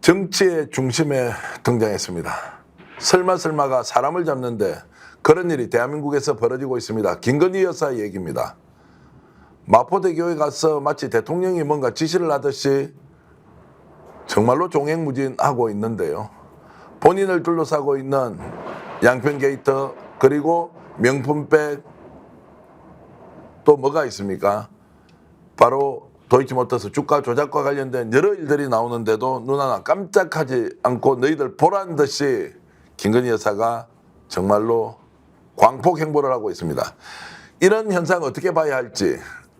정치의 중심에 등장했습니다. 설마가 사람을 잡는데 그런 일이 대한민국에서 벌어지고 있습니다. 김건희 여사 얘기입니다. 마포대교에 가서 마치 대통령이 뭔가 지시를 하듯이 정말로 종횡무진하고 있는데요. 본인을 둘러싸고 있는 양평 게이트 그리고 명품백 또 뭐가 있습니까? 바로 도이치모터스 주가 조작과 관련된 여러 일들이 나오는데도 눈 하나 깜짝하지 않고 너희들 보란 듯이 김건희 여사가 정말로 광폭 행보를 하고 있습니다. 이런 현상 어떻게 봐야 할지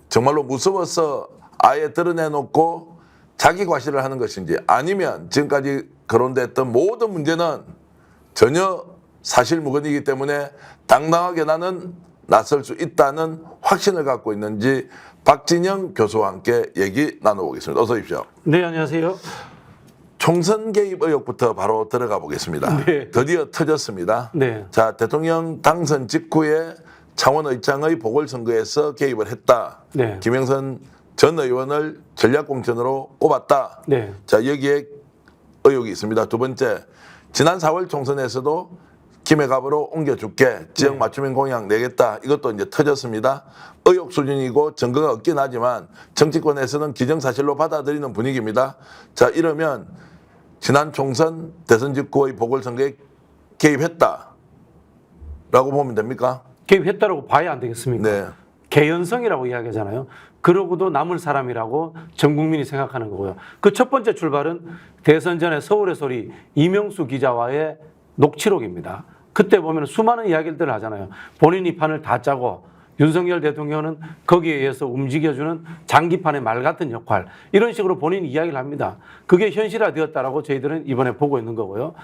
정말로 무서워서 아예 드러내놓고 자기 과시를 하는 것인지 아니면 지금까지 거론됐던 모든 문제는 전혀 사실무근이기 때문에 당당하게 나는 나설 수 있다는 확신을 갖고 있는지 박진영 교수와 함께 얘기 나눠보겠습니다. 어서 오십시오. 네, 안녕하세요. 총선 개입 의혹부터 바로 들어가 보겠습니다. 네. 드디어 터졌습니다. 네. 자, 대통령 당선 직후에 창원의창의 보궐선거에서 개입을 했다. 네. 김영선 전 의원을 전략공천으로 꼽았다. 네. 자, 여기에 의혹이 있습니다. 두 번째, 지난 4월 총선에서도 김해갑으로 옮겨줄게 지역 맞춤형 공약 내겠다. 이것도 이제 터졌습니다. 의혹 수준이고 증거가 없긴 하지만 정치권에서는 기정사실로 받아들이는 분위기입니다. 자, 이러면 지난 총선 대선 직후의 보궐선거에 개입했다 라고 보면 됩니까? 개입했다라고 봐야 안 되겠습니까? 네. 개연성이라고 이야기하잖아요. 그러고도 남을 사람이라고 전 국민이 생각하는 거고요. 그 첫 번째 출발은 대선 전에 서울의 소리 이명수 기자와의 녹취록입니다. 그때 보면 수많은 이야기들을 하잖아요. 본인이 판을 다 짜고 윤석열 대통령은 거기에 의해서 움직여주는 장기판의 말 같은 역할 이런 식으로 본인이 이야기를 합니다. 그게 현실화되었다라고 저희들은 이번에 보고 있는 거고요.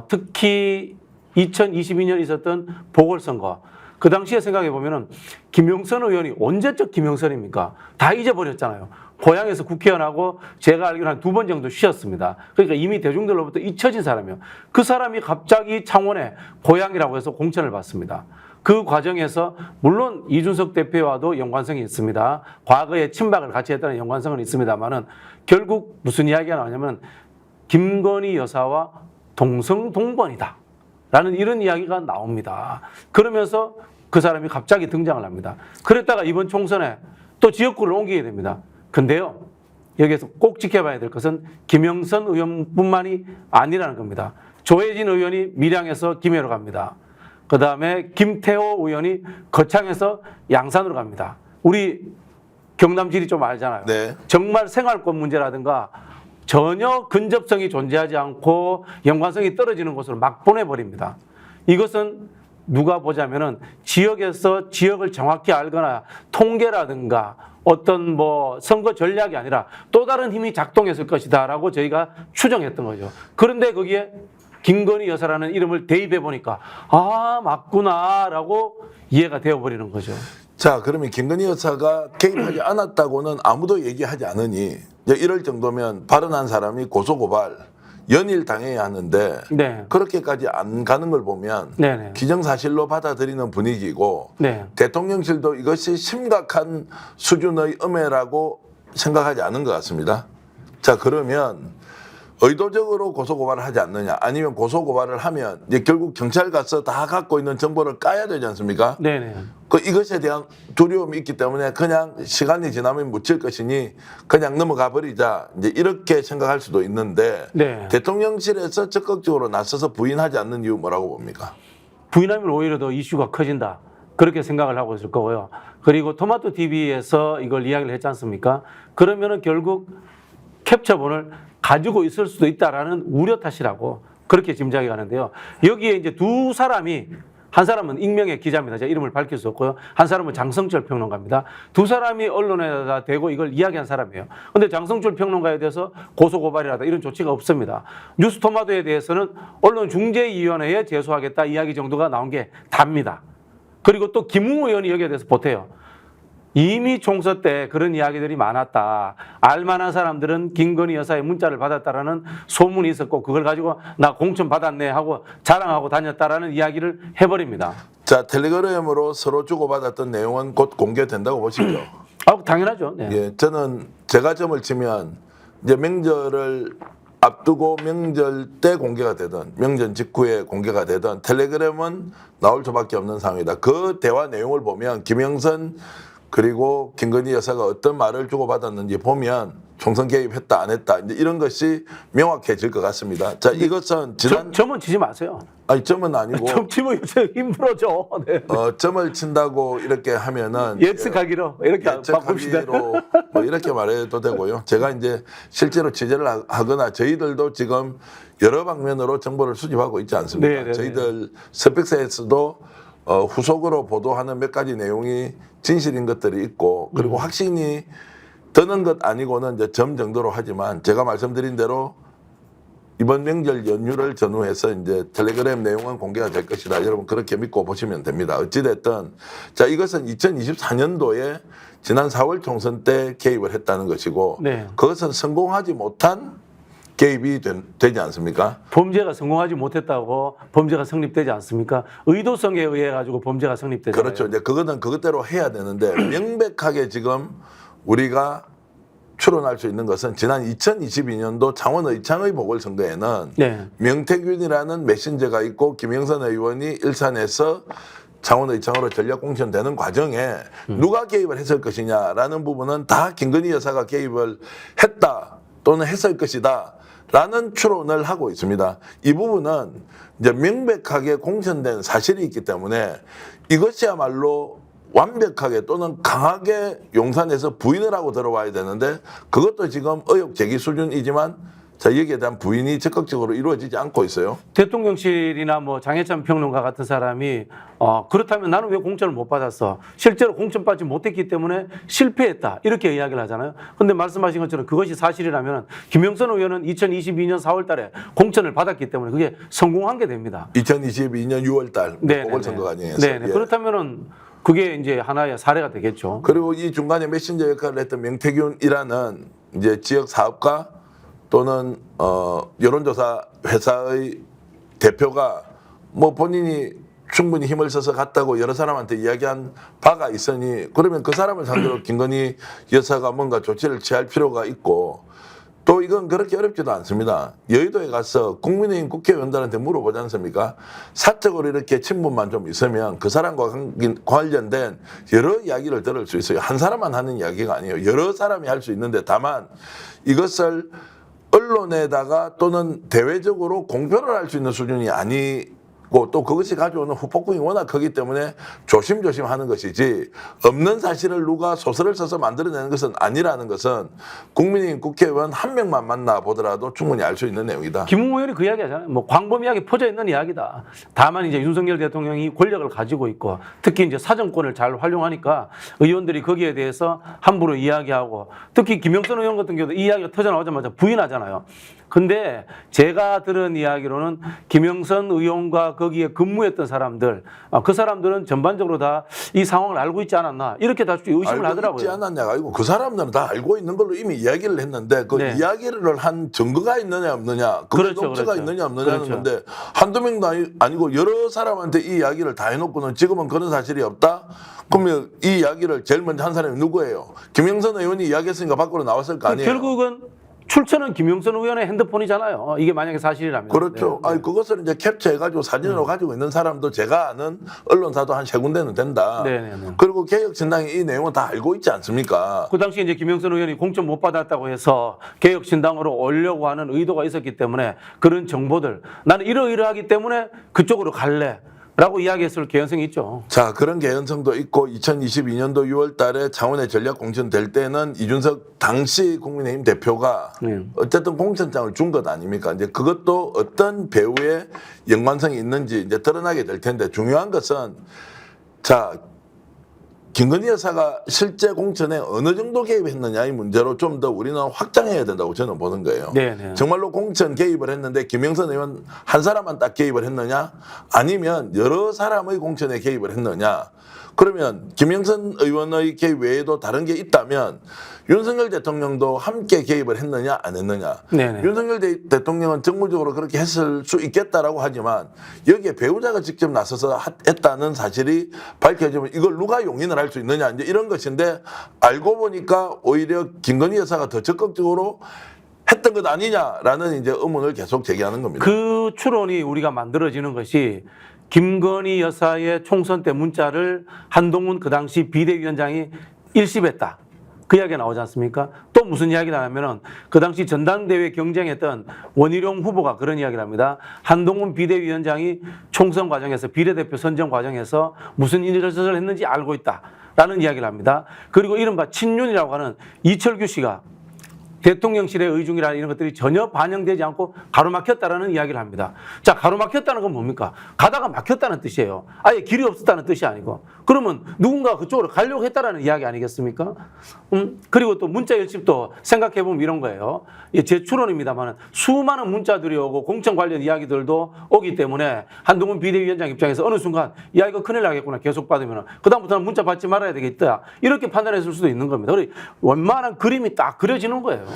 특히 2022년 있었던 보궐선거 그 당시에 생각해 보면은 김영선 의원이 언제적 김영선입니까? 다 잊어버렸잖아요. 고향에서 국회의원하고 제가 알기로 한 2번 정도 쉬었습니다. 그러니까 이미 대중들로부터 잊혀진 사람이에요. 그 사람이 갑자기 창원에 고향이라고 해서 공천을 받습니다. 그 과정에서 물론 이준석 대표와도 연관성이 있습니다. 과거에 친박을 같이 했다는 연관성은 있습니다만은 결국 무슨 이야기가 나오냐면 김건희 여사와 동성동번이다. 라는 이런 이야기가 나옵니다. 그러면서 그 사람이 갑자기 등장을 합니다. 그랬다가 이번 총선에 또 지역구를 옮기게 됩니다. 근데요, 여기에서 꼭 지켜봐야 될 것은 김영선 의원뿐만이 아니라는 겁니다. 조혜진 의원이 밀양에서 김해로 갑니다. 그 다음에 김태호 의원이 거창에서 양산으로 갑니다. 우리 경남 지리 좀 알잖아요. 네. 정말 생활권 문제라든가 전혀 근접성이 존재하지 않고 연관성이 떨어지는 곳으로 막 보내버립니다. 이것은 누가 보자면은 지역에서 지역을 정확히 알거나 통계라든가 어떤 뭐 선거 전략이 아니라 또 다른 힘이 작동했을 것이다라고 저희가 추정했던 거죠. 그런데 거기에 김건희 여사라는 이름을 대입해 보니까 아 맞구나라고 이해가 되어버리는 거죠. 자, 그러면 김건희 여사가 개입하지 않았다고는 아무도 얘기하지 않으니 이제 이럴 정도면 발언한 사람이 고소고발 연일 당해야 하는데 네. 그렇게까지 안 가는 걸 보면 네네. 기정사실로 받아들이는 분위기고 네. 대통령실도 이것이 심각한 수준의 음해라고 생각하지 않은 것 같습니다. 자, 그러면 의도적으로 고소고발을 하지 않느냐 아니면 고소고발을 하면 이제 결국 경찰 가서 다 갖고 있는 정보를 까야 되지 않습니까? 네네. 이것에 대한 두려움이 있기 때문에 그냥 시간이 지나면 묻힐 것이니 그냥 넘어가 버리자 이제 이렇게 생각할 수도 있는데 네. 대통령실에서 적극적으로 나서서 부인하지 않는 이유 뭐라고 봅니까? 부인하면 오히려 더 이슈가 커진다. 그렇게 생각을 하고 있을 거고요. 그리고 토마토 TV에서 이걸 이야기를 했지 않습니까? 그러면은 결국 캡처본을 가지고 있을 수도 있다라는 우려 탓이라고 그렇게 짐작이 가는데요. 여기에 이제 두 사람이 한 사람은 익명의 기자입니다. 제가 이름을 밝힐 수 없고요. 한 사람은 장성철 평론가입니다. 두 사람이 언론에다 대고 이걸 이야기한 사람이에요. 그런데 장성철 평론가에 대해서 고소고발이라다 이런 조치가 없습니다. 뉴스토마토에 대해서는 언론중재위원회에 제소하겠다 이야기 정도가 나온 게 답니다. 그리고 또 김웅 의원이 여기에 대해서 보태요. 이미 총선 때 그런 이야기들이 많았다. 알만한 사람들은 김건희 여사의 문자를 받았다라는 소문이 있었고 그걸 가지고 나 공천 받았네 하고 자랑하고 다녔다라는 이야기를 해버립니다. 자, 텔레그램으로 서로 주고받았던 내용은 곧 공개된다고 보시죠. 아, 당연하죠. 네. 예, 저는 제가 점을 치면 이제 명절을 앞두고 명절 때 공개가 되든 명절 직후에 공개가 되든 텔레그램은 나올 수밖에 없는 상황이다. 그 대화 내용을 보면 김영선 그리고 김건희 여사가 어떤 말을 주고받았는지 보면 총선 개입했다 안 했다 이제 이런 것이 명확해질 것 같습니다. 자, 이것은 지난 점은 치지 마세요. 아니 점은 아니고 점 치면 요새 힘들어져. 네. 점을 친다고 이렇게 하면은 예측하기로 이렇게 바꿉시다. 예측하기로 뭐 이렇게 말해도 되고요. 제가 이제 실제로 취재를 하거나 저희들도 지금 여러 방면으로 정보를 수집하고 있지 않습니까? 네, 네, 네. 저희들 스펙스에서도 후속으로 보도하는 몇 가지 내용이 진실인 것들이 있고 그리고 확신이 드는 것 아니고는 이제 점 정도로 하지만 제가 말씀드린 대로 이번 명절 연휴를 전후해서 이제 텔레그램 내용은 공개가 될 것이다. 여러분 그렇게 믿고 보시면 됩니다. 어찌됐든 자 이것은 2024년도에 지난 4월 총선 때 개입을 했다는 것이고 네. 그것은 성공하지 못한 개입이 되지 않습니까? 범죄가 성공하지 못했다고 범죄가 성립되지 않습니까? 의도성에 의해 가지고 범죄가 성립되잖아요. 그렇죠. 이제 그거는 그것대로 해야 되는데 명백하게 지금 우리가 추론할 수 있는 것은 지난 2022년도 창원 의창의 보궐선거에는 네. 명태균이라는 메신저가 있고 김영선 의원이 일산에서 창원 의창으로 전략 공천되는 과정에 누가 개입을 했을 것이냐라는 부분은 다 김건희 여사가 개입을 했다 또는 했을 것이다. 라는 추론을 하고 있습니다. 이 부분은 이제 명백하게 공천된 사실이 있기 때문에 이것이야말로 완벽하게 또는 강하게 용산에서 부인을 하고 들어와야 되는데 그것도 지금 의혹 제기 수준이지만 자 여기에 대한 부인이 적극적으로 이루어지지 않고 있어요. 대통령실이나 뭐 장해찬 평론가 같은 사람이 그렇다면 나는 왜 공천을 못 받았어? 실제로 공천 받지 못했기 때문에 실패했다. 이렇게 이야기를 하잖아요. 그런데 말씀하신 것처럼 그것이 사실이라면 김영선 의원은 2022년 4월 달에 공천을 받았기 때문에 그게 성공한 게 됩니다. 2022년 6월 달 보궐선거 과정에서. 네네. 그렇다면은 그게 이제 하나의 사례가 되겠죠. 그리고 이 중간에 메신저 역할을 했던 명태균이라는 이제 지역 사업가 또는 여론조사 회사의 대표가 뭐 본인이 충분히 힘을 써서 갔다고 여러 사람한테 이야기한 바가 있으니 그러면 그 사람을 상대로 김건희 여사가 뭔가 조치를 취할 필요가 있고 또 이건 그렇게 어렵지도 않습니다. 여의도에 가서 국민의힘 국회의원들한테 물어보지 않습니까? 사적으로 이렇게 친분만 좀 있으면 그 사람과 관련된 여러 이야기를 들을 수 있어요. 한 사람만 하는 이야기가 아니에요. 여러 사람이 할 수 있는데 다만 이것을 언론에다가 또는 대외적으로 공표를 할 수 있는 수준이 아니고 또 그것이 가져오는 후폭풍이 워낙 크기 때문에 조심조심 하는 것이지 없는 사실을 누가 소설을 써서 만들어내는 것은 아니라는 것은 국민의힘 국회의원 한 명만 만나보더라도 충분히 알 수 있는 내용이다. 김웅 의원이 그 이야기 하잖아요. 뭐 광범위하게 퍼져 있는 이야기다. 다만 이제 윤석열 대통령이 권력을 가지고 있고 특히 이제 사정권을 잘 활용하니까 의원들이 거기에 대해서 함부로 이야기하고 특히 김영선 의원 같은 경우도 이 이야기가 터져나오자마자 부인하잖아요. 근데 제가 들은 이야기로는 김영선 의원과 거기에 근무했던 사람들, 그 사람들은 전반적으로 다 이 상황을 알고 있지 않았나 이렇게 다 의심을 알고 하더라고요. 있지 않았냐가 아니고 그 사람들은 다 알고 있는 걸로 이미 이야기를 했는데 그 네. 이야기를 한 증거가 있느냐 없느냐 그게 그렇죠, 녹취가 그렇죠. 있느냐 없느냐는 그렇죠. 건데 한두 명도 아니고 여러 사람한테 이 이야기를 다 해놓고는 지금은 그런 사실이 없다? 그러면 이 이야기를 제일 먼저 한 사람이 누구예요? 김영선 의원이 이야기했으니까 밖으로 나왔을 거 아니에요? 결국은 출처는 김영선 의원의 핸드폰이잖아요. 이게 만약에 사실이라면. 그렇죠. 네. 아니 그것을 이제 캡처해가지고 사진으로 가지고 있는 사람도 제가 아는 언론사도 한 세 군데는 된다. 네네네. 그리고 개혁신당이 이 내용은 다 알고 있지 않습니까? 그 당시 이제 김영선 의원이 공천 못 받았다고 해서 개혁신당으로 오려고 하는 의도가 있었기 때문에 그런 정보들 나는 이러이러하기 때문에 그쪽으로 갈래. 라고 이야기했을 개연성이 있죠. 자, 그런 개연성도 있고 2022년도 6월 달에 창원에 전략 공천될 때는 이준석 당시 국민의힘 대표가 어쨌든 공천장을 준 것 아닙니까? 이제 그것도 어떤 배우의 연관성이 있는지 이제 드러나게 될 텐데 중요한 것은 자, 김건희 여사가 실제 공천에 어느 정도 개입했느냐의 문제로 좀 더 우리는 확장해야 된다고 저는 보는 거예요. 네네. 정말로 공천 개입을 했는데 김영선 의원 한 사람만 딱 개입을 했느냐 아니면 여러 사람의 공천에 개입을 했느냐 그러면 김영선 의원의 개입 외에도 다른 게 있다면 윤석열 대통령도 함께 개입을 했느냐 안 했느냐. 네네. 윤석열 대통령은 정무적으로 그렇게 했을 수 있겠다라고 하지만 여기에 배우자가 직접 나서서 했다는 사실이 밝혀지면 이걸 누가 용인을 할 수 있느냐 이제 이런 것인데 알고 보니까 오히려 김건희 여사가 더 적극적으로 했던 이런 것 아니냐라는 이제 의문을 계속 제기하는 겁니다. 그 추론이 우리가 만들어지는 것이 김건희 여사의 총선 때 문자를 한동훈 그 당시 비대위원장이 일십했다. 그 이야기가 나오지 않습니까? 또 무슨 이야기를 하냐면은 그 당시 전당대회 경쟁했던 원희룡 후보가 그런 이야기를 합니다. 한동훈 비대위원장이 총선 과정에서 비례대표 선정 과정에서 무슨 일을 했는지 알고 있다라는 이야기를 합니다. 그리고 이른바 친윤이라고 하는 이철규 씨가 대통령실의 의중이나 이런 것들이 전혀 반영되지 않고 가로막혔다라는 이야기를 합니다. 자, 가로막혔다는 건 뭡니까? 가다가 막혔다는 뜻이에요. 아예 길이 없었다는 뜻이 아니고. 그러면 누군가 그쪽으로 가려고 했다라는 이야기 아니겠습니까? 그리고 또 문자 열십도 생각해보면 이런 거예요. 제 추론입니다만 수많은 문자들이 오고 공천 관련 이야기들도 오기 때문에 한동훈 비대위원장 입장에서 어느 순간 야, 이거 큰일 나겠구나 계속 받으면 그다음부터는 문자 받지 말아야 되겠다. 이렇게 판단했을 수도 있는 겁니다. 그리고 원만한 그림이 딱 그려지는 거예요.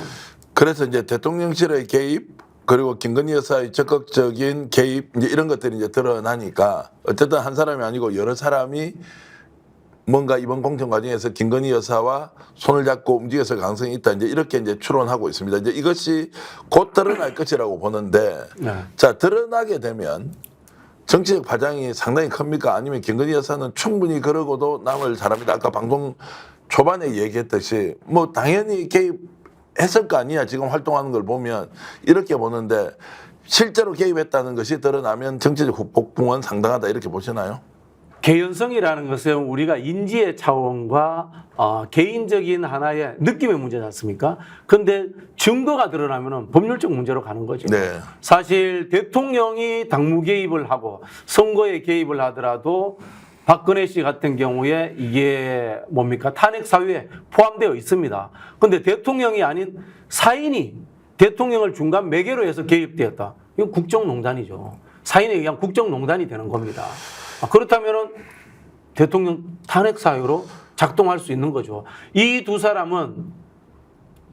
그래서 이제 대통령실의 개입 그리고 김건희 여사의 적극적인 개입 이제 이런 것들이 이제 드러나니까 어쨌든 한 사람이 아니고 여러 사람이 뭔가 이번 공천 과정에서 김건희 여사와 손을 잡고 움직였을 가능성이 있다. 이제 이렇게 이제 추론하고 있습니다. 이제 이것이 곧 드러날 것이라고 보는데 네. 자, 드러나게 되면 정치적 파장이 상당히 큽니까? 아니면 김건희 여사는 충분히 그러고도 남을 잘합니다. 아까 방송 초반에 얘기했듯이 뭐 당연히 개입했을 거 아니야. 지금 활동하는 걸 보면 이렇게 보는데 실제로 개입했다는 것이 드러나면 정치적 폭풍은 상당하다 이렇게 보시나요? 개연성이라는 것은 우리가 인지의 차원과 개인적인 하나의 느낌의 문제지 않습니까? 그런데 증거가 드러나면 법률적 문제로 가는 거죠. 네. 사실 대통령이 당무 개입을 하고 선거에 개입을 하더라도 박근혜 씨 같은 경우에 이게 뭡니까? 탄핵 사유에 포함되어 있습니다. 그런데 대통령이 아닌 사인이 대통령을 중간 매개로 해서 개입되었다. 이건 국정농단이죠. 사인에 의한 국정농단이 되는 겁니다. 그렇다면 대통령 탄핵 사유로 작동할 수 있는 거죠. 이 두 사람은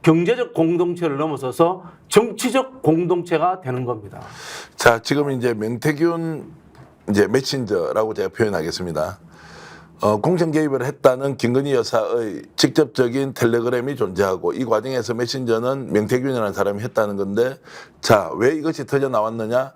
경제적 공동체를 넘어서서 정치적 공동체가 되는 겁니다. 자, 지금 이제 명태균 이제 메신저라고 제가 표현하겠습니다. 공천 개입을 했다는 김건희 여사의 직접적인 텔레그램이 존재하고 이 과정에서 메신저는 명태균이라는 사람이 했다는 건데 자, 왜 이것이 터져 나왔느냐?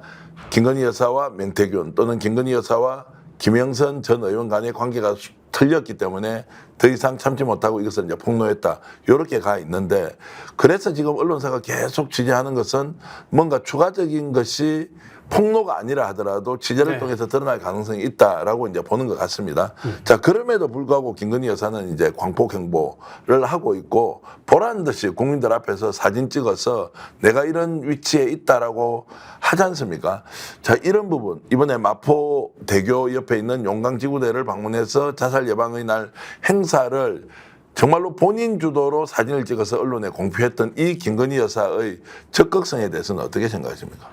김건희 여사와 명태균 또는 김건희 여사와 김영선 전 의원 간의 관계가 틀렸기 때문에 더 이상 참지 못하고 이것을 이제 폭로했다. 이렇게 가 있는데 그래서 지금 언론사가 계속 취재하는 것은 뭔가 추가적인 것이 폭로가 아니라 하더라도 취재를 네. 통해서 드러날 가능성이 있다라고 이제 보는 것 같습니다. 자, 그럼에도 불구하고 김건희 여사는 이제 광폭 행보를 하고 있고 보란 듯이 국민들 앞에서 사진 찍어서 내가 이런 위치에 있다라고 하지 않습니까? 자, 이런 부분 이번에 마포대교 옆에 있는 용강지구대를 방문해서 자살 예방의 날 행사를 정말로 본인 주도로 사진을 찍어서 언론에 공표했던 이 김건희 여사의 적극성에 대해서는 어떻게 생각하십니까?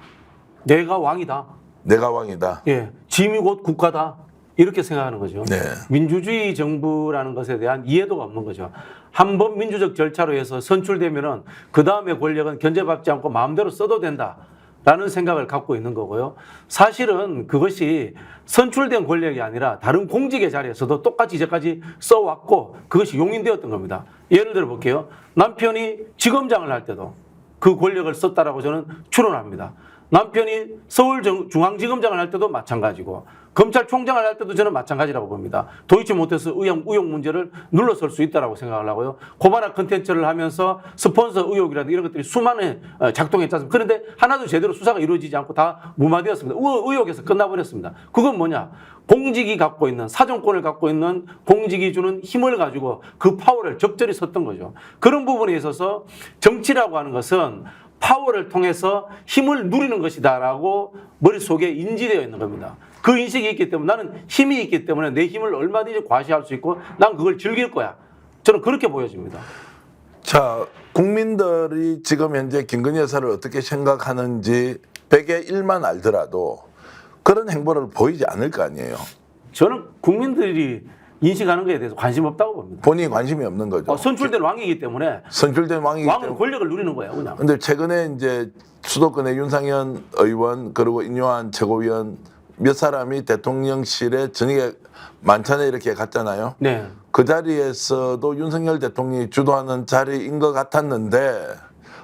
내가 왕이다. 내가 왕이다. 예, 짐이 곧 국가다. 이렇게 생각하는 거죠. 네. 민주주의 정부라는 것에 대한 이해도가 없는 거죠. 한 번 민주적 절차로 해서 선출되면은 그 다음에 권력은 견제받지 않고 마음대로 써도 된다라는 생각을 갖고 있는 거고요. 사실은 그것이 선출된 권력이 아니라 다른 공직의 자리에서도 똑같이 이제까지 써왔고 그것이 용인되었던 겁니다. 예를 들어 볼게요. 남편이 지검장을 할 때도 그 권력을 썼다라고 저는 추론합니다. 남편이 서울중앙지검장을 할 때도 마찬가지고 검찰총장을 할 때도 저는 마찬가지라고 봅니다. 도이치모터스 의혹 문제를 눌러설 수 있다고 생각을 하고요. 고발학 컨텐츠를 하면서 스폰서 의혹이라든지 이런 것들이 수많은 작동했지 않습니까? 그런데 하나도 제대로 수사가 이루어지지 않고 다 무마되었습니다. 의혹에서 끝나버렸습니다. 그건 뭐냐? 공직이 갖고 있는 사정권을 갖고 있는 공직이 주는 힘을 가지고 그 파워를 적절히 썼던 거죠. 그런 부분에 있어서 정치라고 하는 것은 파워를 통해서 힘을 누리는 것이다라고 머릿속에 인지되어 있는 겁니다. 그 인식이 있기 때문에 나는 힘이 있기 때문에 내 힘을 얼마든지 과시할 수 있고 난 그걸 즐길 거야. 저는 그렇게 보여집니다. 자, 국민들이 지금 현재 김건희 여사를 어떻게 생각하는지 100의 1만 알더라도 그런 행보를 보이지 않을 거 아니에요. 저는 국민들이 인식하는 것에 대해서 관심 없다고 봅니다. 본인이 관심이 없는 거죠. 선출된 왕이기 때문에 선출된 왕이기 왕은 때문에. 권력을 누리는 거예요, 그냥. 근데 최근에 이제 수도권의 윤상현 의원 그리고 인요한 최고위원 몇 사람이 대통령실에 저녁에 만찬에 이렇게 갔잖아요. 네. 그 자리에서도 윤석열 대통령이 주도하는 자리인 것 같았는데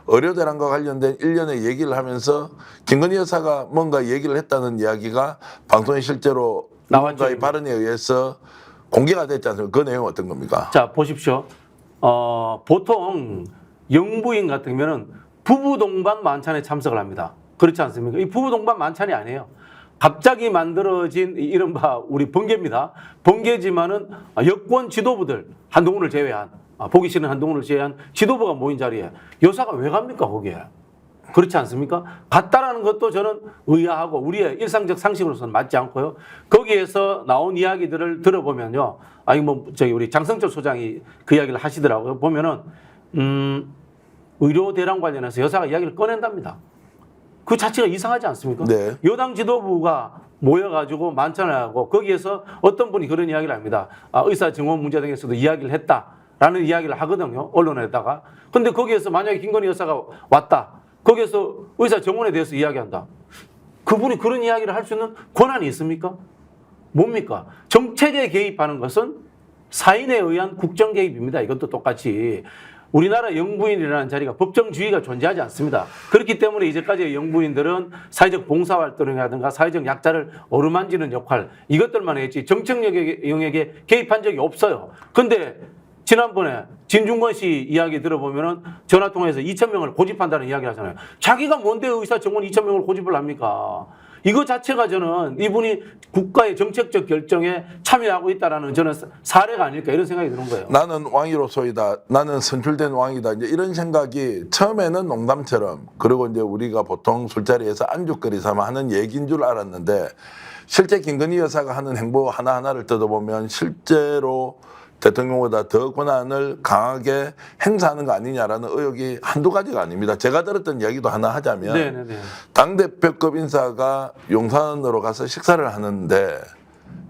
의료대란과 관련된 일련의 얘기를 하면서 김건희 여사가 뭔가 얘기를 했다는 이야기가 방송에 실제로 나왔죠. 누군가의 발언에 의해서 공개가 됐지 않습니까? 그 내용은 어떤 겁니까? 자, 보십시오. 보통 영부인 같으면은 부부 동반 만찬에 참석을 합니다. 그렇지 않습니까? 이 부부 동반 만찬이 아니에요. 갑자기 만들어진 이른바 우리 번개입니다. 번개지만은 여권 지도부들 한동훈을 제외한 보기 싫은 한동훈을 제외한 지도부가 모인 자리에 여사가 왜 갑니까 거기에? 그렇지 않습니까? 갔다라는 것도 저는 의아하고 우리의 일상적 상식으로서는 맞지 않고요. 거기에서 나온 이야기들을 들어보면요. 아니 뭐 저기 우리 장성철 소장이 그 이야기를 하시더라고요. 보면은 의료 대란 관련해서 여사가 이야기를 꺼낸답니다. 그 자체가 이상하지 않습니까? 네. 여당 지도부가 모여가지고 만찬을 하고 거기에서 어떤 분이 그런 이야기를 합니다. 의사 증원 문제 등에서도 이야기를 했다라는 이야기를 하거든요. 언론에다가. 근데 거기에서 만약에 김건희 여사가 왔다. 거기에서 의사 정원에 대해서 이야기한다. 그분이 그런 이야기를 할 수 있는 권한이 있습니까? 뭡니까? 정책에 개입하는 것은 사인에 의한 국정 개입입니다. 이것도 똑같이. 우리나라 영부인이라는 자리가 법정주의가 존재하지 않습니다. 그렇기 때문에 이제까지의 영부인들은 사회적 봉사활동이라든가 사회적 약자를 어루만지는 역할 이것들만 했지 정책 영역에 개입한 적이 없어요. 근데 지난번에 진중권 씨 이야기 들어보면은 전화통화에서 2,000명을 고집한다는 이야기 하잖아요. 자기가 뭔데 의사 정원 2,000명을 고집을 합니까? 이거 자체가 저는 이분이 국가의 정책적 결정에 참여하고 있다라는 저는 사례가 아닐까 이런 생각이 드는 거예요. 나는 왕이로소이다. 나는 선출된 왕이다. 이제 이런 생각이 처음에는 농담처럼 그리고 이제 우리가 보통 술자리에서 안주거리 삼아 하는 얘기인 줄 알았는데 실제 김건희 여사가 하는 행보 하나하나를 뜯어보면 실제로 대통령보다 더 권한을 강하게 행사하는 거 아니냐라는 의혹이 한두 가지가 아닙니다. 제가 들었던 이야기도 하나 하자면 네네네. 당대표급 인사가 용산으로 가서 식사를 하는데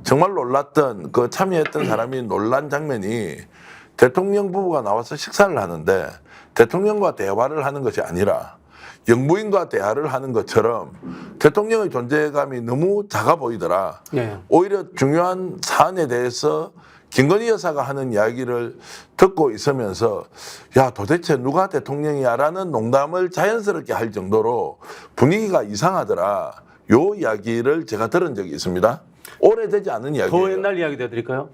정말 놀랐던 그 참여했던 사람이 놀란 장면이 대통령 부부가 나와서 식사를 하는데 대통령과 대화를 하는 것이 아니라 영부인과 대화를 하는 것처럼 대통령의 존재감이 너무 작아 보이더라. 네. 오히려 중요한 사안에 대해서 김건희 여사가 하는 이야기를 듣고 있으면서 야 도대체 누가 대통령이야라는 농담을 자연스럽게 할 정도로 분위기가 이상하더라. 요 이야기를 제가 들은 적이 있습니다. 오래되지 않은 이야기예요. 더 옛날 이야기 해드릴까요?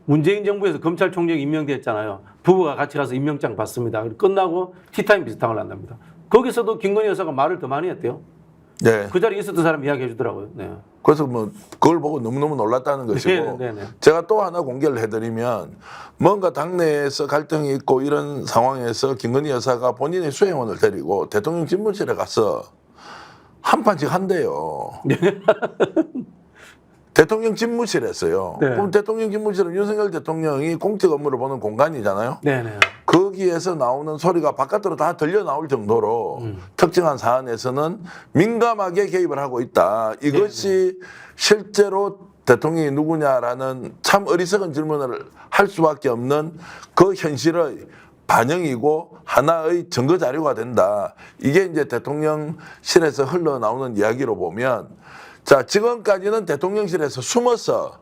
문재인 정부에서 검찰총장이 임명됐잖아요. 부부가 같이 가서 임명장 받습니다. 끝나고 티타임 비슷한 걸 한답니다. 거기서도 김건희 여사가 말을 더 많이 했대요. 네. 그 자리에 있었던 사람이 이야기해 주더라고요. 네. 그래서 뭐 그걸 보고 너무너무 놀랐다는 것이고 네네네. 제가 또 하나 공개를 해드리면 뭔가 당내에서 갈등이 있고 이런 상황에서 김건희 여사가 본인의 수행원을 데리고 대통령 집무실에 가서 한 판씩 한대요. 대통령 집무실에서요. 네. 그럼 대통령 집무실은 윤석열 대통령이 공적 업무를 보는 공간이잖아요. 네네. 거기에서 나오는 소리가 바깥으로 다 들려 나올 정도로 특정한 사안에서는 민감하게 개입을 하고 있다. 이것이 실제로 대통령이 누구냐라는 참 어리석은 질문을 할 수밖에 없는 그 현실의 반영이고 하나의 증거 자료가 된다. 이게 이제 대통령실에서 흘러나오는 이야기로 보면 자, 지금까지는 대통령실에서 숨어서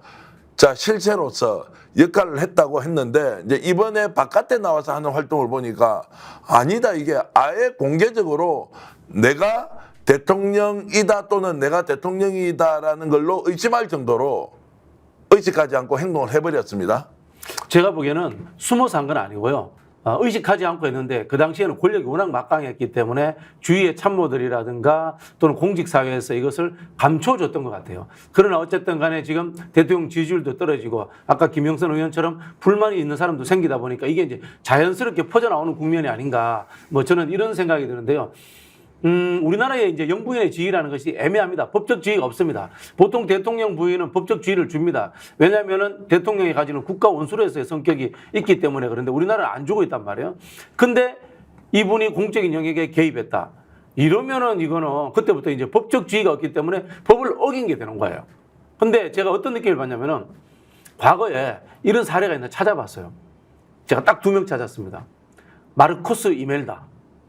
자, 실체로서 역할을 했다고 했는데 이제 이번에 바깥에 나와서 하는 활동을 보니까 아니다. 이게 아예 공개적으로 내가 대통령이다 또는 내가 대통령이다라는 걸로 의심할 정도로 의식하지 않고 행동을 해버렸습니다. 제가 보기에는 숨어서 한 건 아니고요. 의식하지 않고 했는데 그 당시에는 권력이 워낙 막강했기 때문에 주위의 참모들이라든가 또는 공직사회에서 이것을 감춰줬던 것 같아요. 그러나 어쨌든 간에 지금 대통령 지지율도 떨어지고 아까 김영선 의원처럼 불만이 있는 사람도 생기다 보니까 이게 이제 자연스럽게 퍼져나오는 국면이 아닌가 뭐 저는 이런 생각이 드는데요. 우리나라의 이제 영부인의 지위라는 것이 애매합니다. 법적 지위가 없습니다. 보통 대통령 부인은 법적 지위를 줍니다. 왜냐하면은 대통령이 가지는 국가 원수로서의 성격이 있기 때문에 그런데 우리나라는 안 주고 있단 말이에요. 근데 이분이 공적인 영역에 개입했다. 이러면은 이거는 그때부터 이제 법적 지위가 없기 때문에 법을 어긴 게 되는 거예요. 근데 제가 어떤 느낌을 받냐면은 과거에 이런 사례가 있나 찾아봤어요. 제가 딱 2명 찾았습니다. 마르코스 이멜다.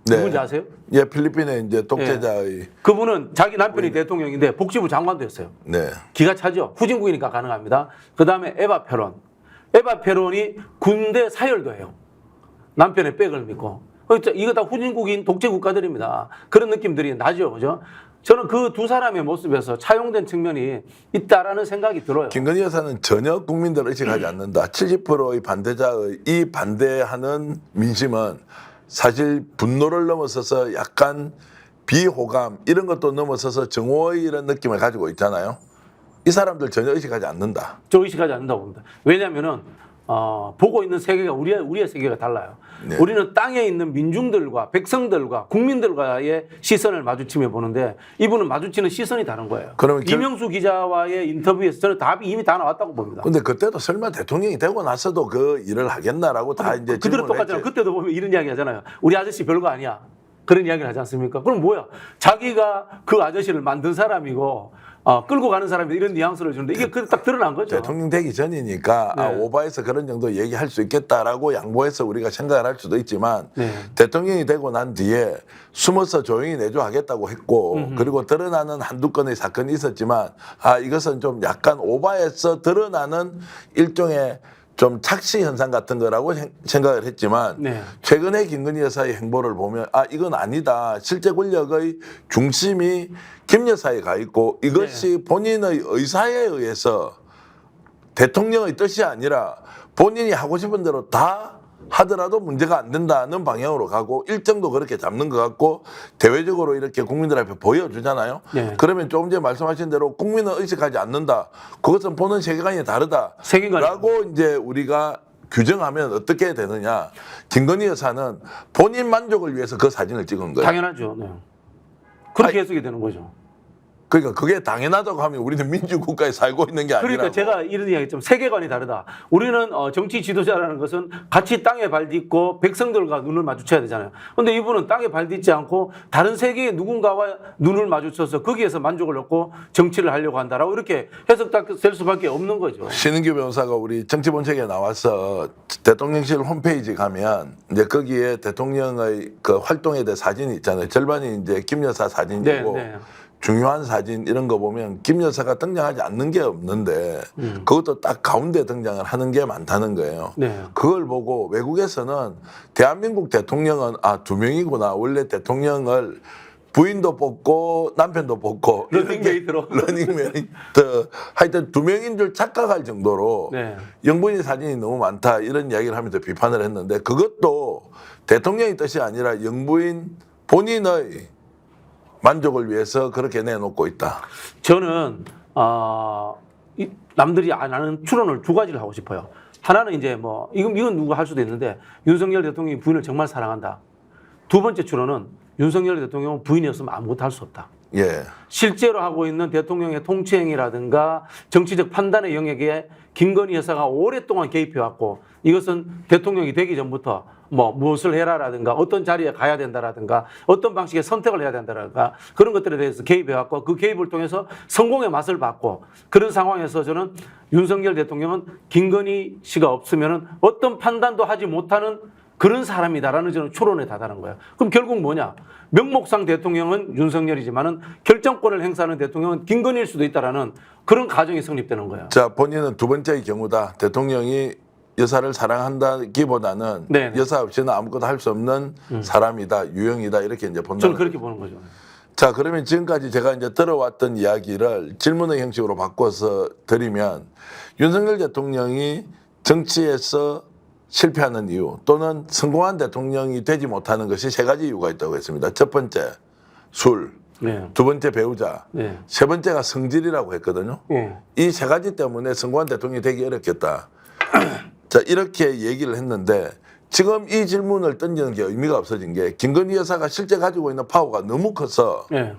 누군지 아세요? 예, 필리핀의 이제 독재자의 그분은 자기 남편이 대통령인데 복지부 장관도 했어요. 네. 기가 차죠. 후진국이니까 가능합니다. 그 다음에 에바 페론. 에바 페론이 군대 사열도 해요. 남편의 백을 믿고. 이거 다 후진국인 독재 국가들입니다. 그런 느낌들이 나죠, 그죠? 저는 그 두 사람의 모습에서 차용된 측면이 있다라는 생각이 들어요. 김건희 여사는 전혀 국민들을 의식하지 않는다. 70%의 반대자의 이 반대하는 민심은 사실 분노를 넘어서서 약간 비호감 이런 것도 넘어서서 정오의 이런 느낌을 가지고 있잖아요. 이 사람들 전혀 의식하지 않는다. 저 의식하지 않는다고 봅니다. 왜냐하면은 보고 있는 세계가 우리의 세계가 달라요. 네. 우리는 땅에 있는 민중들과 백성들과 국민들과의 시선을 마주치며 보는데 이분은 마주치는 시선이 다른 거예요. 그러면 이명수 기자와의 인터뷰에서 저는 답이 이미 다 나왔다고 봅니다. 근데 그때도 설마 대통령이 되고 나서도 그 일을 하겠나라고 다 이제 그대로 질문을 똑같잖아요. 했지. 그때도 보면 이런 이야기 하잖아요. 우리 아저씨 별거 아니야. 그런 이야기를 하지 않습니까? 그럼 뭐야? 자기가 그 아저씨를 만든 사람이고 끌고 가는 사람이 이런 뉘앙스를 주는데 이게 딱 드러난 거죠. 대통령 되기 전이니까 네. 오바해서 그런 정도 얘기할 수 있겠다라고 양보해서 우리가 생각을 할 수도 있지만 네. 대통령이 되고 난 뒤에 숨어서 조용히 내조하겠다고 했고 그리고 드러나는 한두 건의 사건이 있었지만 이것은 좀 약간 오바해서 드러나는 일종의 좀 착시 현상 같은 거라고 생각을 했지만 네. 최근에 김건희 여사의 행보를 보면 이건 아니다. 실제 권력의 중심이 김 여사에 가 있고 이것이 본인의 의사에 의해서 대통령의 뜻이 아니라 본인이 하고 싶은 대로 다 하더라도 문제가 안 된다는 방향으로 가고 일정도 그렇게 잡는 것 같고 대외적으로 이렇게 국민들 앞에 보여주잖아요. 네. 그러면 조금 전에 말씀하신 대로 국민은 의식하지 않는다. 그것은 보는 세계관이 다르다. 세계관이 라고 이제 우리가 규정하면 어떻게 되느냐. 김건희 여사는 본인 만족을 위해서 그 사진을 찍은 거예요. 당연하죠. 네. 그렇게 해석이 되는 거죠. 그러니까 그게 당연하다고 하면 우리는 민주국가에 살고 있는 게 아니라. 그러니까 제가 이런 이야기 좀 세계관이 다르다. 우리는 정치 지도자라는 것은 같이 땅에 발 딛고 백성들과 눈을 마주쳐야 되잖아요. 그런데 이분은 땅에 발 딛지 않고 다른 세계의 누군가와 눈을 마주쳐서 거기에서 만족을 얻고 정치를 하려고 한다라고 이렇게 해석될 수밖에 없는 거죠. 신은규 변호사가 우리 정치본책에 나와서 대통령실 홈페이지 가면 이제 거기에 대통령의 그 활동에 대한 사진이 있잖아요. 절반이 이제 김 여사 사진이고 네. 중요한 사진 이런 거 보면 김 여사가 등장하지 않는 게 없는데 그것도 딱 가운데 등장을 하는 게 많다는 거예요. 네. 그걸 보고 외국에서는 대한민국 대통령은 두 명이구나. 원래 대통령을 부인도 뽑고 남편도 뽑고 러닝메이트로. 러닝메이트 하여튼 두 명인 줄 착각할 정도로 네. 영분이 사진이 너무 많다 이런 이야기를 하면서 비판을 했는데 그것도 대통령의 뜻이 아니라 영부인 본인의 만족을 위해서 그렇게 내놓고 있다. 저는 남들이 안 하는 추론을 두 가지를 하고 싶어요. 하나는 이제 뭐 이건 누가 할 수도 있는데 윤석열 대통령이 부인을 정말 사랑한다. 두 번째 추론은 윤석열 대통령은 부인이었으면 아무것도 할 수 없다. 예. 실제로 하고 있는 대통령의 통치행위라든가 정치적 판단의 영역에 김건희 여사가 오랫동안 개입해왔고 이것은 대통령이 되기 전부터 뭐 무엇을 해라라든가 어떤 자리에 가야 된다라든가 어떤 방식의 선택을 해야 된다라든가 그런 것들에 대해서 개입해왔고 그 개입을 통해서 성공의 맛을 봤고 그런 상황에서 저는 윤석열 대통령은 김건희 씨가 없으면은 어떤 판단도 하지 못하는 그런 사람이다라는 저는 추론에 다다른 거예요. 그럼 결국 뭐냐? 명목상 대통령은 윤석열이지만은 결정권을 행사하는 대통령은 김건희일 수도 있다라는 그런 가정이 성립되는 거예요. 자, 본인은 두 번째의 경우다. 대통령이 여사를 사랑한다기보다는 네네. 여사 없이는 아무것도 할 수 없는 사람이다, 유형이다 이렇게 이제 본다. 저는 그렇게 보는 거죠. 자, 그러면 지금까지 제가 이제 들어왔던 이야기를 질문의 형식으로 바꿔서 드리면 윤석열 대통령이 정치에서 실패하는 이유 또는 성공한 대통령이 되지 못하는 것이 세 가지 이유가 있다고 했습니다. 첫 번째, 술. 네. 두 번째, 배우자. 네. 세 번째가 성질이라고 했거든요. 네. 이 세 가지 때문에 성공한 대통령이 되기 어렵겠다. 자, 이렇게 얘기를 했는데 지금 이 질문을 던지는 게 의미가 없어진 게 김건희 여사가 실제 가지고 있는 파워가 너무 커서 네.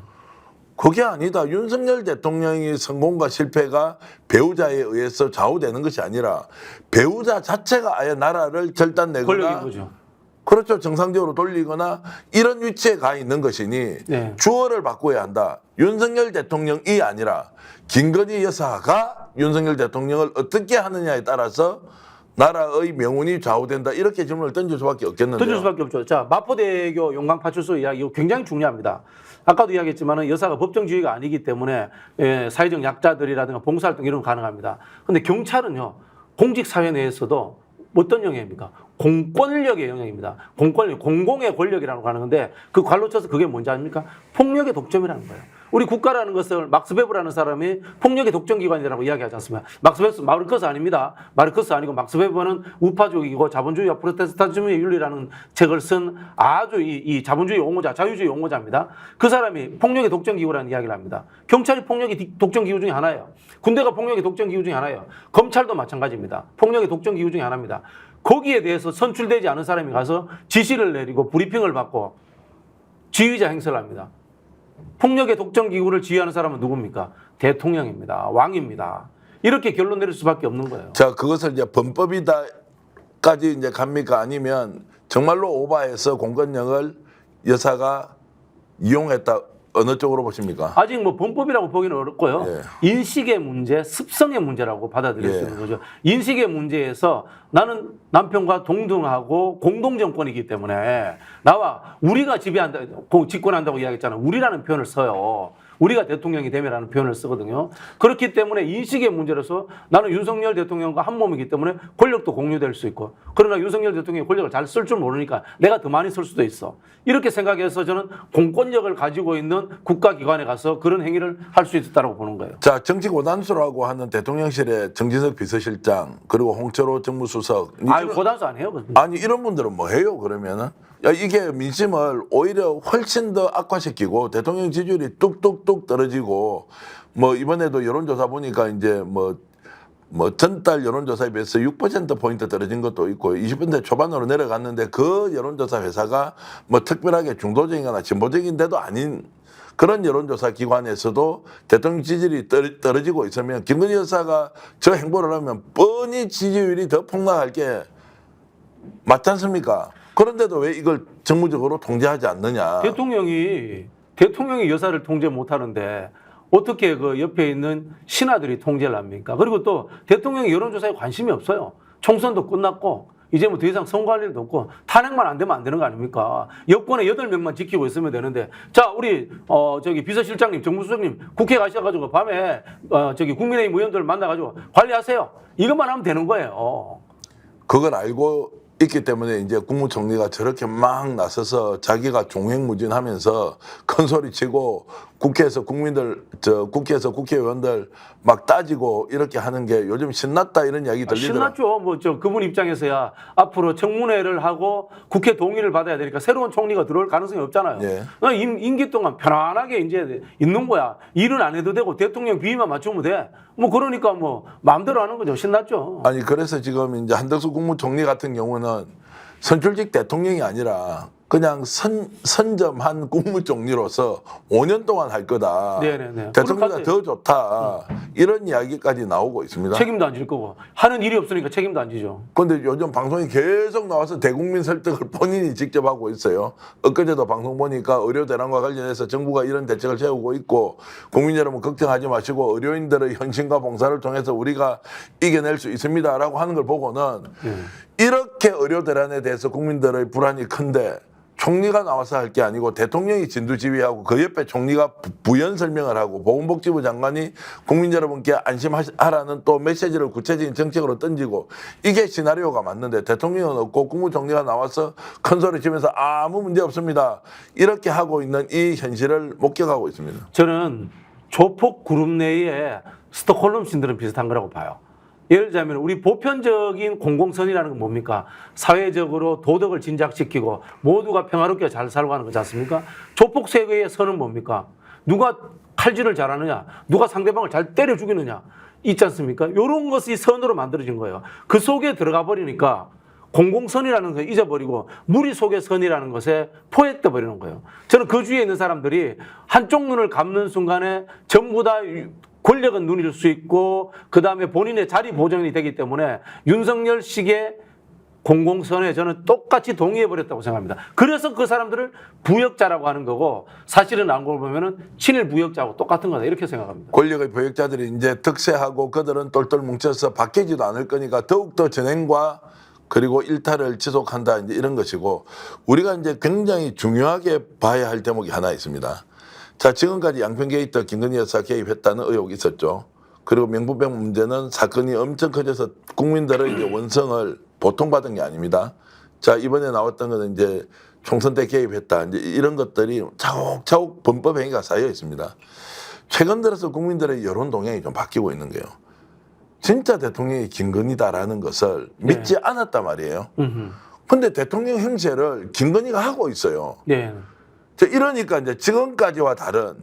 그게 아니다. 윤석열 대통령의 성공과 실패가 배우자에 의해서 좌우되는 것이 아니라 배우자 자체가 아예 나라를 권력인 절단내거나 거죠. 그렇죠. 정상적으로 돌리거나 이런 위치에 가 있는 것이니 네. 주어를 바꿔야 한다. 윤석열 대통령이 아니라 김건희 여사가 윤석열 대통령을 어떻게 하느냐에 따라서 나라의 명운이 좌우된다. 이렇게 질문을 던질 수밖에 없겠는데요. 던질 수밖에 없죠. 자, 마포대교 용광파출소 이야기 이거 굉장히 중요합니다. 아까도 이야기했지만 여사가 법정주의가 아니기 때문에 사회적 약자들이라든가 봉사활동 이런 거 가능합니다. 그런데 경찰은요. 공직사회 내에서도 어떤 영역입니까? 공권력의 영역입니다. 공권력, 공공의 권력이라고 하는 건데 그 관로 쳐서 그게 뭔지 아닙니까? 폭력의 독점이라는 거예요. 우리 국가라는 것을 막스 베버라는 사람이 폭력의 독점기관이라고 이야기하지 않습니까? 막스 베버, 마르크스 아닙니다. 마르크스 아니고 막스 베버는 우파적이고 자본주의와 프로테스탄즘의 윤리라는 책을 쓴 아주 이 자본주의 옹호자, 자유주의 옹호자입니다. 그 사람이 폭력의 독점기구라는 이야기를 합니다. 경찰이 폭력의 독점기구 중에 하나예요. 군대가 폭력의 독점기구 중에 하나예요. 검찰도 마찬가지입니다. 폭력의 독점기구 중에 하나입니다. 거기에 대해서 선출되지 않은 사람이 가서 지시를 내리고 브리핑을 받고 지휘자 행세를 합니다. 폭력의 독점기구를 지휘하는 사람은 누굽니까? 대통령입니다. 왕입니다. 이렇게 결론 내릴 수밖에 없는 거예요. 자, 그것을 이제 범법이다까지 이제 갑니까? 아니면 정말로 오바해서 공권력을 여사가 이용했다. 어느 쪽으로 보십니까? 아직 뭐 범법이라고 보기는 어렵고요. 예. 인식의 문제, 습성의 문제라고 받아들일 수 예. 있는 거죠. 인식의 문제에서 나는 남편과 동등하고 공동정권이기 때문에 나와 우리가 지배한다, 집권한다고 이야기했잖아요. 우리라는 표현을 써요. 우리가 대통령이 되면라는 표현을 쓰거든요. 그렇기 때문에 인식의 문제로서 나는 윤석열 대통령과 한 몸이기 때문에 권력도 공유될 수 있고, 그러나 윤석열 대통령이 권력을 잘 쓸 줄 모르니까 내가 더 많이 쓸 수도 있어. 이렇게 생각해서 저는 공권력을 가지고 있는 국가기관에 가서 그런 행위를 할 수 있었다고 보는 거예요. 자, 정치 고단수라고 하는 대통령실의 정진석 비서실장 그리고 홍철호 정무수석 아유, 고단수 안 해요. 아니 이런 분들은 뭐 해요 그러면은? 야, 이게 민심을 오히려 훨씬 더 악화시키고 대통령 지지율이 뚝뚝뚝 떨어지고 뭐 이번에도 여론조사 보니까 이제 뭐 전달 여론조사에 비해서 6%포인트 떨어진 것도 있고 20% 초반으로 내려갔는데 그 여론조사 회사가 뭐 특별하게 중도적이거나 진보적인데도 아닌 그런 여론조사 기관에서도 대통령 지지율이 떨어지고 있으면 김건희 여사가 저 행보를 하면 뻔히 지지율이 더 폭락할 게 맞지 않습니까? 그런데도 왜 이걸 정무적으로 통제하지 않느냐. 대통령이 여사를 통제 못하는데 어떻게 그 옆에 있는 신하들이 통제를 합니까? 그리고 또 대통령이 여론조사에 관심이 없어요. 총선도 끝났고 이제 뭐 더 이상 선거할 일도 없고 탄핵만 안 되면 안 되는 거 아닙니까? 여권에 8명만 지키고 있으면 되는데 자 우리 저기 비서실장님 정무수석님 국회 가셔가지고 밤에 저기 국민의힘 의원들 만나가지고 관리하세요. 이것만 하면 되는 거예요. 그걸 알고 있기 때문에 이제 국무총리가 저렇게 막 나서서 자기가 종횡무진하면서 큰 소리 치고 국회에서 국회의원들 막 따지고 이렇게 하는 게 요즘 신났다 이런 이야기 들리더라고요. 신났죠. 뭐 그분 입장에서야 앞으로 청문회를 하고 국회 동의를 받아야 되니까 새로운 총리가 들어올 가능성이 없잖아요. 예. 임기 동안 편안하게 이제 있는 거야. 일은 안 해도 되고 대통령 비위만 맞추면 돼. 뭐 그러니까 뭐 마음대로 하는 거죠. 신났죠. 아니 그래서 지금 이제 한덕수 국무총리 같은 경우는 선출직 대통령이 아니라 그냥 선점한 국무총리로서 5년 동안 할 거다. 네네네. 대통령이 더 좋다. 이런 이야기까지 나오고 있습니다. 책임도 안 질 거고 하는 일이 없으니까 책임도 안 지죠. 그런데 요즘 방송이 계속 나와서 대국민 설득을 본인이 직접 하고 있어요. 엊그제도 방송 보니까 의료 대란과 관련해서 정부가 이런 대책을 세우고 있고 국민 여러분 걱정하지 마시고 의료인들의 헌신과 봉사를 통해서 우리가 이겨낼 수 있습니다라고 하는 걸 보고는 이렇게 의료 대란에 대해서 국민들의 불안이 큰데 총리가 나와서 할 게 아니고 대통령이 진두지휘하고 그 옆에 총리가 부연 설명을 하고 보건복지부 장관이 국민 여러분께 안심하라는 또 메시지를 구체적인 정책으로 던지고 이게 시나리오가 맞는데 대통령은 없고 국무총리가 나와서 큰 소리 치면서 아무 문제 없습니다. 이렇게 하고 있는 이 현실을 목격하고 있습니다. 저는 조폭 그룹 내에 스톡홀름 신드롬 비슷한 거라고 봐요. 예를 들자면 우리 보편적인 공공선이라는 건 뭡니까? 사회적으로 도덕을 진작시키고 모두가 평화롭게 잘 살고 하는 거지 않습니까? 조폭 세계의 선은 뭡니까? 누가 칼질을 잘하느냐? 누가 상대방을 잘 때려 죽이느냐? 있지 않습니까? 이런 것이 선으로 만들어진 거예요. 그 속에 들어가 버리니까 공공선이라는 걸 잊어버리고 무리 속의 선이라는 것에 포획돼 버리는 거예요. 저는 그 주위에 있는 사람들이 한쪽 눈을 감는 순간에 전부 다 권력은 눈일 수 있고 그 다음에 본인의 자리 보정이 되기 때문에 윤석열식의 공공선에 저는 똑같이 동의해버렸다고 생각합니다. 그래서 그 사람들을 부역자라고 하는 거고 사실은 알고 보면은 친일 부역자하고 똑같은 거다 이렇게 생각합니다. 권력의 부역자들이 이제 득세하고 그들은 똘똘 뭉쳐서 바뀌지도 않을 거니까 더욱더 전횡과 그리고 일탈을 지속한다 이제 이런 것이고 우리가 이제 굉장히 중요하게 봐야 할 대목이 하나 있습니다. 자, 지금까지 양평 게이트 김건희 여사 개입했다는 의혹이 있었죠. 그리고 명부백 문제는 사건이 엄청 커져서 국민들의 이제 원성을 보통 받은 게 아닙니다. 자, 이번에 나왔던 거는 이제 총선 때 개입했다. 이제 이런 것들이 차곡차곡 범법 행위가 쌓여 있습니다. 최근 들어서 국민들의 여론 동향이 좀 바뀌고 있는 거예요. 진짜 대통령이 김건희다라는 것을 믿지 않았단 말이에요. 근데 대통령 행세를 김건희가 하고 있어요. 네. 자, 이러니까 이제 지금까지와 다른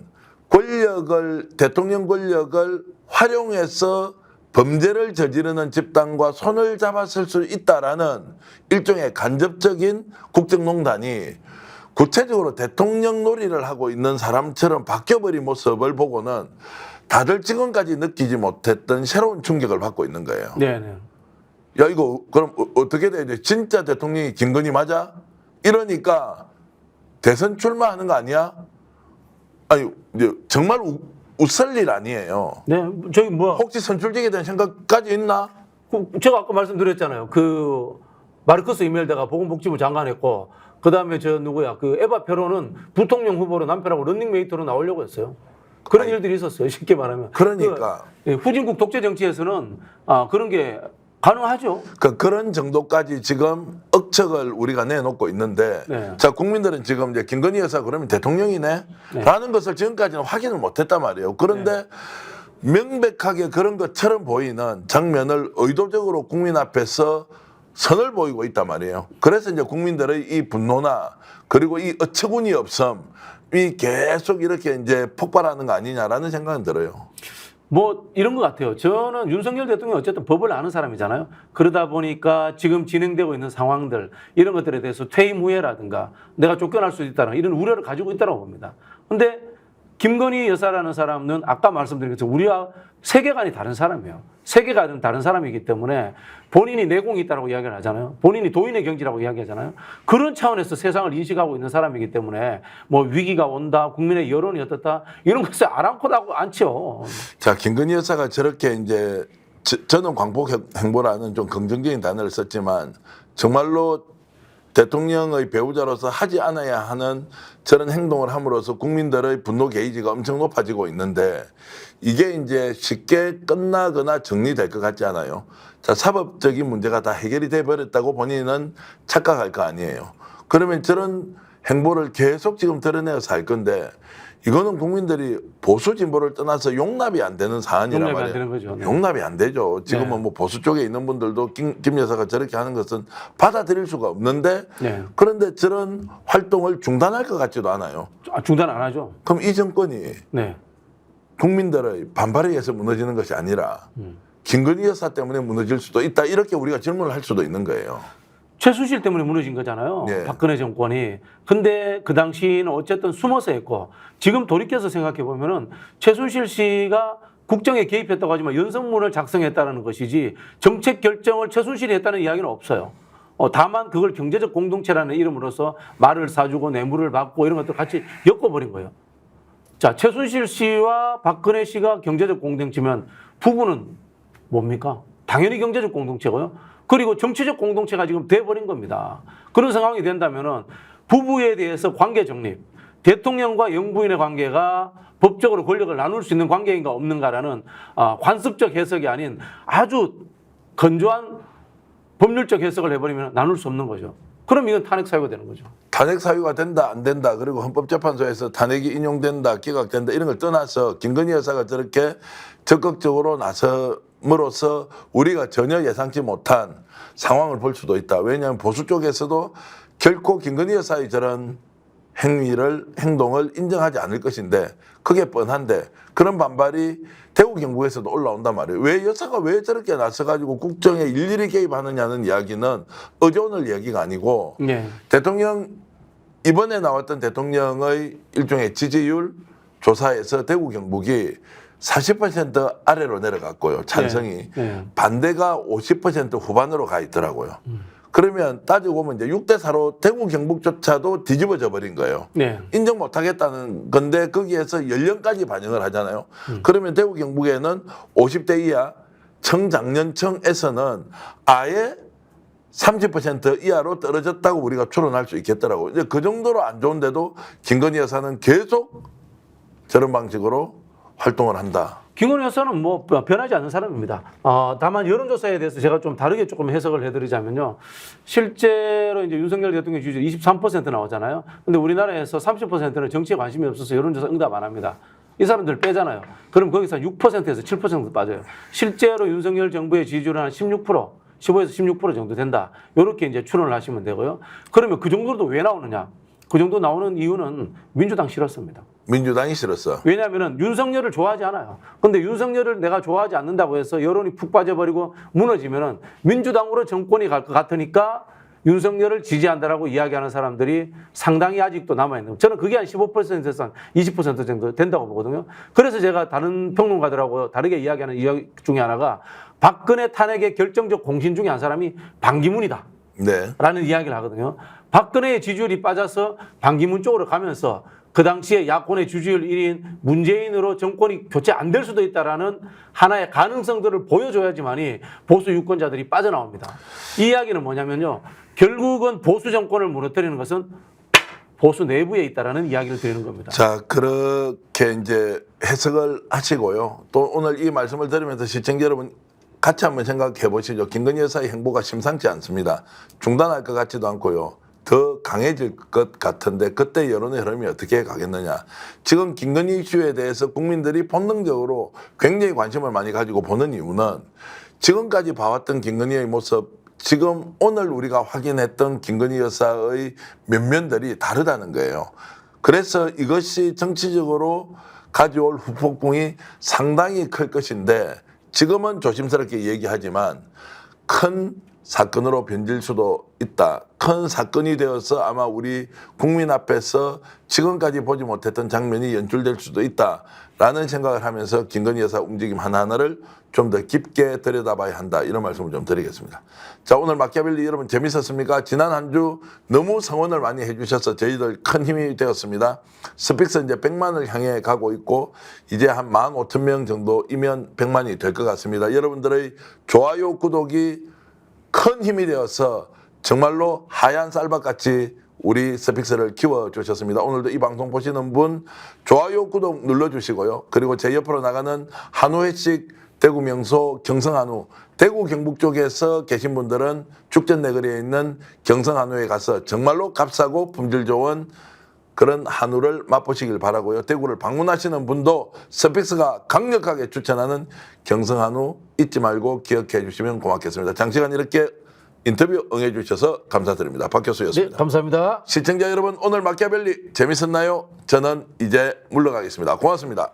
대통령 권력을 활용해서 범죄를 저지르는 집단과 손을 잡았을 수 있다라는 일종의 간접적인 국정농단이 구체적으로 대통령 놀이를 하고 있는 사람처럼 바뀌어버린 모습을 보고는 다들 지금까지 느끼지 못했던 새로운 충격을 받고 있는 거예요. 네. 네. 야, 이거 그럼 어떻게 돼야 돼? 진짜 대통령이 김건희 맞아? 이러니까 대선 출마하는 거 아니야? 아니, 이제 정말 웃을 일 아니에요. 네. 저기 뭐 혹시 선출직에 대한 생각까지 있나? 제가 아까 말씀드렸잖아요. 그 마르크스 이멜다가 보건복지부 장관했고, 그 다음에 저 누구야 그 에바 페로는 부통령 후보로 남편하고 런닝메이트로 나오려고 했어요. 그런 일들이 있었어요. 쉽게 말하면. 그러니까 후진국 독재 정치에서는 그런 게 가능하죠. 그런 정도까지 지금 억척을 우리가 내놓고 있는데, 네. 자, 국민들은 지금 이제 김건희 여사 그러면 대통령이네? 라는 것을 지금까지는 확인을 못 했단 말이에요. 그런데 명백하게 그런 것처럼 보이는 장면을 의도적으로 국민 앞에서 선을 보이고 있단 말이에요. 그래서 이제 국민들의 이 분노나 그리고 이 어처구니 없음이 계속 이렇게 이제 폭발하는 거 아니냐라는 생각은 들어요. 뭐 이런 것 같아요. 저는 윤석열 대통령이 어쨌든 법을 아는 사람이잖아요. 그러다 보니까 지금 진행되고 있는 상황들 이런 것들에 대해서 퇴임 후에라든가 내가 쫓겨날 수 있다는 이런 우려를 가지고 있다고 봅니다. 근데 김건희 여사라는 사람은 아까 말씀드린 것처럼 우리와 세계관이 다른 사람이에요. 세계관은 다른 사람이기 때문에 본인이 내공이 있다고 이야기를 하잖아요. 본인이 도인의 경지라고 이야기하잖아요. 그런 차원에서 세상을 인식하고 있는 사람이기 때문에 뭐 위기가 온다, 국민의 여론이 어떻다 이런 것을 아랑곳하고 않죠. 자, 김건희 여사가 저렇게 이제 저는 광복 행보라는 좀 긍정적인 단어를 썼지만 정말로 대통령의 배우자로서 하지 않아야 하는 저런 행동을 함으로써 국민들의 분노 게이지가 엄청 높아지고 있는데 이게 이제 쉽게 끝나거나 정리될 것 같지 않아요. 자, 사법적인 문제가 다 해결이 돼 버렸다고 본인은 착각할 거 아니에요. 그러면 저런 행보를 계속 지금 드러내서 할 건데 이거는 국민들이 보수 진보를 떠나서 용납이 안 되는 사안이란 용납이 안 말이에요. 되는 거죠. 네. 용납이 안 되죠. 지금은 네. 뭐 보수 쪽에 있는 분들도 김 여사가 저렇게 하는 것은 받아들일 수가 없는데 네. 그런데 저런 활동을 중단할 것 같지도 않아요. 중단 안 하죠. 그럼 이 정권이 네. 국민들의 반발에 의해서 무너지는 것이 아니라 김건희 여사 때문에 무너질 수도 있다. 이렇게 우리가 질문을 할 수도 있는 거예요. 최순실 때문에 무너진 거잖아요. 네. 박근혜 정권이. 근데 그 당시는 어쨌든 숨어서 했고 지금 돌이켜서 생각해 보면은 최순실 씨가 국정에 개입했다고 하지만 연설문을 작성했다는 것이지 정책 결정을 최순실이 했다는 이야기는 없어요. 다만 그걸 경제적 공동체라는 이름으로서 말을 사주고 뇌물을 받고 이런 것들 같이 엮어버린 거예요. 자, 최순실 씨와 박근혜 씨가 경제적 공동체면 부부는 뭡니까? 당연히 경제적 공동체고요. 그리고 정치적 공동체가 지금 돼버린 겁니다. 그런 상황이 된다면은 부부에 대해서 관계 정립, 대통령과 영부인의 관계가 법적으로 권력을 나눌 수 있는 관계인가 없는가라는 관습적 해석이 아닌 아주 건조한 법률적 해석을 해버리면 나눌 수 없는 거죠. 그럼 이건 탄핵 사유가 되는 거죠. 탄핵 사유가 된다 안 된다 그리고 헌법재판소에서 탄핵이 인용된다 기각된다 이런 걸 떠나서 김건희 여사가 저렇게 적극적으로 나섬으로써 우리가 전혀 예상치 못한 상황을 볼 수도 있다. 왜냐하면 보수 쪽에서도 결코 김건희 여사의 저런 행동을 인정하지 않을 것인데 그게 뻔한데 그런 반발이 대구 경북에서도 올라온단 말이에요. 왜 여사가 왜 저렇게 나서가지고 국정에 일일이 개입하느냐는 이야기는 어제 오늘 이야기가 아니고 네. 대통령 이번에 나왔던 대통령의 일종의 지지율 조사에서 대구 경북이 40% 아래로 내려갔고요. 찬성이. 네. 반대가 50% 후반으로 가 있더라고요. 그러면 따지고 보면 이제 6대4로 대구 경북조차도 뒤집어져 버린 거예요. 네. 인정 못 하겠다는 건데 거기에서 연령까지 반영을 하잖아요. 그러면 대구 경북에는 50대 이하 청장년층에서는 아예 30% 이하로 떨어졌다고 우리가 추론할 수 있겠더라고요. 이제 그 정도로 안 좋은데도 김건희 여사는 계속 저런 방식으로 활동을 한다. 김건희 여사는 뭐 변하지 않는 사람입니다. 다만 여론조사에 대해서 제가 좀 다르게 조금 해석을 해드리자면요. 실제로 이제 윤석열 대통령 지지율 23% 나오잖아요. 근데 우리나라에서 30%는 정치에 관심이 없어서 여론조사 응답 안 합니다. 이 사람들 빼잖아요. 그럼 거기서 6%에서 7% 빠져요. 실제로 윤석열 정부의 지지율은 한 16%, 15에서 16% 정도 된다. 이렇게 이제 추론을 하시면 되고요. 그러면 그 정도도 왜 나오느냐? 그 정도 나오는 이유는 민주당 싫었습니다. 민주당이 싫었어. 왜냐하면 윤석열을 좋아하지 않아요. 근데 윤석열을 내가 좋아하지 않는다고 해서 여론이 푹 빠져버리고 무너지면은 민주당으로 정권이 갈 것 같으니까 윤석열을 지지한다라고 이야기하는 사람들이 상당히 아직도 남아있는. 저는 그게 한 15%에서 한 20% 정도 된다고 보거든요. 그래서 제가 다른 평론가들하고 다르게 이야기하는 이야기 중에 하나가 박근혜 탄핵의 결정적 공신 중에 한 사람이 반기문이다. 네. 라는 이야기를 하거든요. 박근혜의 지지율이 빠져서 반기문 쪽으로 가면서 그 당시에 야권의 지지율 1위인 문재인으로 정권이 교체 안 될 수도 있다라는 하나의 가능성들을 보여줘야지만이 보수 유권자들이 빠져나옵니다. 이 이야기는 뭐냐면요. 결국은 보수 정권을 무너뜨리는 것은 보수 내부에 있다라는 이야기를 드리는 겁니다. 자, 그렇게 이제 해석을 하시고요. 또 오늘 이 말씀을 들으면서 시청자 여러분 같이 한번 생각해 보시죠. 김건희 여사의 행보가 심상치 않습니다. 중단할 것 같지도 않고요. 더 강해질 것 같은데 그때 여론의 흐름이 어떻게 가겠느냐. 지금 김건희 이슈에 대해서 국민들이 본능적으로 굉장히 관심을 많이 가지고 보는 이유는 지금까지 봐왔던 김건희의 모습, 지금 오늘 우리가 확인했던 김건희 여사의 면면들이 다르다는 거예요. 그래서 이것이 정치적으로 가져올 후폭풍이 상당히 클 것인데 지금은 조심스럽게 얘기하지만 큰 사건으로 변질 수도 있다. 큰 사건이 되어서 아마 우리 국민 앞에서 지금까지 보지 못했던 장면이 연출될 수도 있다라는 생각을 하면서 김건희 여사 움직임 하나하나를 좀 더 깊게 들여다봐야 한다. 이런 말씀을 좀 드리겠습니다. 자, 오늘 마키아벨리 여러분 재밌었습니까? 지난 한 주 너무 성원을 많이 해주셔서 저희들 큰 힘이 되었습니다. 스픽스 이제 100만을 향해 가고 있고 이제 한 15,000명 정도이면 100만이 될 것 같습니다. 여러분들의 좋아요, 구독이 큰 힘이 되어서 정말로 하얀 쌀밥같이 우리 스픽스를 키워주셨습니다. 오늘도 이 방송 보시는 분 좋아요, 구독 눌러주시고요. 그리고 제 옆으로 나가는 한우회식 대구 명소 경성한우, 대구 경북 쪽에서 계신 분들은 축전 내거리에 있는 경성한우에 가서 정말로 값싸고 품질 좋은 그런 한우를 맛보시길 바라고요. 대구를 방문하시는 분도 스픽스가 강력하게 추천하는 경성한우 잊지 말고 기억해 주시면 고맙겠습니다. 장시간 이렇게 인터뷰 응해 주셔서 감사드립니다. 박 교수였습니다. 네, 감사합니다. 시청자 여러분 오늘 마키아벨리 재밌었나요? 저는 이제 물러가겠습니다. 고맙습니다.